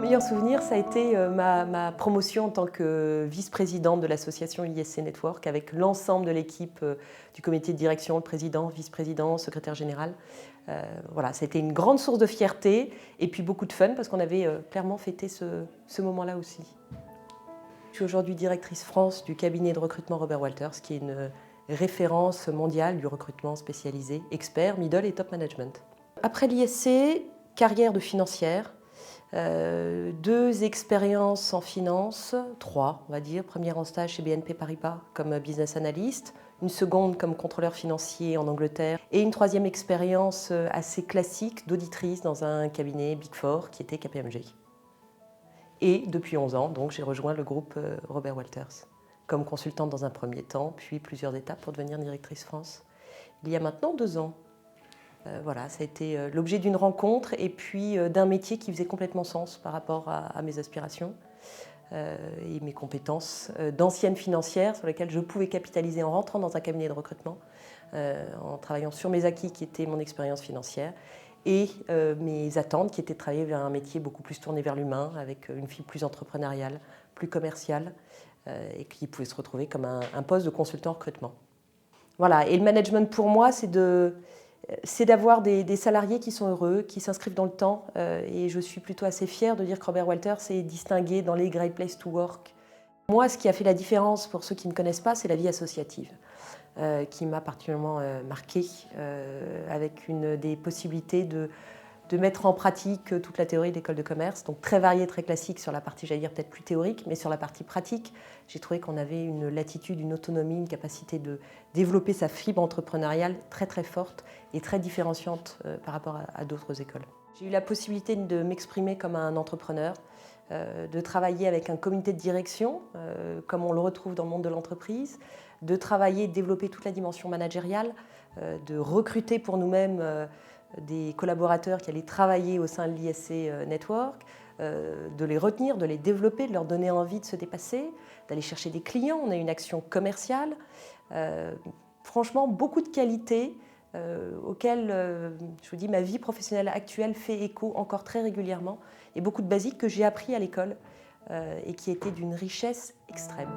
meilleur souvenir, ça a été ma promotion en tant que vice-présidente de l'association ISC Network avec l'ensemble de l'équipe du comité de direction, le président, vice-président, secrétaire général. Voilà, ça a été une grande source de fierté et puis beaucoup de fun parce qu'on avait clairement fêté ce moment-là aussi. Je suis aujourd'hui directrice France du cabinet de recrutement Robert Walters, qui est une référence mondiale du recrutement spécialisé, expert, middle et top management. Après l'ISC, carrière de financière. 2 expériences en finance, 3 on va dire. Première en stage chez BNP Paribas comme business analyst, une seconde comme contrôleur financier en Angleterre et une 3e expérience assez classique d'auditrice dans un cabinet Big Four qui était KPMG. Et depuis 11 ans, donc, j'ai rejoint le groupe Robert Walters comme consultante dans un premier temps, puis plusieurs étapes pour devenir directrice France il y a maintenant 2 ans. Voilà, ça a été l'objet d'une rencontre et puis d'un métier qui faisait complètement sens par rapport à mes aspirations et mes compétences d'ancienne financière sur lesquelles je pouvais capitaliser en rentrant dans un cabinet de recrutement, en travaillant sur mes acquis qui étaient mon expérience financière et mes attentes qui étaient de travailler vers un métier beaucoup plus tourné vers l'humain, avec une fibre plus entrepreneuriale, plus commerciale et qui pouvait se retrouver comme un poste de consultant en recrutement. Voilà, et le management pour moi, c'est d'avoir des salariés qui sont heureux, qui s'inscrivent dans le temps. Et je suis plutôt assez fière de dire que Robert Walters s'est distingué dans les Great Place to Work. Moi, ce qui a fait la différence, pour ceux qui ne connaissent pas, c'est la vie associative, qui m'a particulièrement marquée, avec des possibilités de mettre en pratique toute la théorie de l'école de commerce, donc très variée, très classique sur la partie, j'allais dire peut-être plus théorique, mais sur la partie pratique, j'ai trouvé qu'on avait une latitude, une autonomie, une capacité de développer sa fibre entrepreneuriale très très forte et très différenciante par rapport à d'autres écoles. J'ai eu la possibilité de m'exprimer comme un entrepreneur, de travailler avec un comité de direction, comme on le retrouve dans le monde de l'entreprise, de travailler et de développer toute la dimension managériale, de recruter pour nous-mêmes des collaborateurs qui allaient travailler au sein de l'ISC Network, de les retenir, de les développer, de leur donner envie de se dépasser, d'aller chercher des clients. On a une action commerciale. Franchement, beaucoup de qualités auxquelles, je vous dis, ma vie professionnelle actuelle fait écho encore très régulièrement et beaucoup de basiques que j'ai appris à l'école et qui étaient d'une richesse extrême.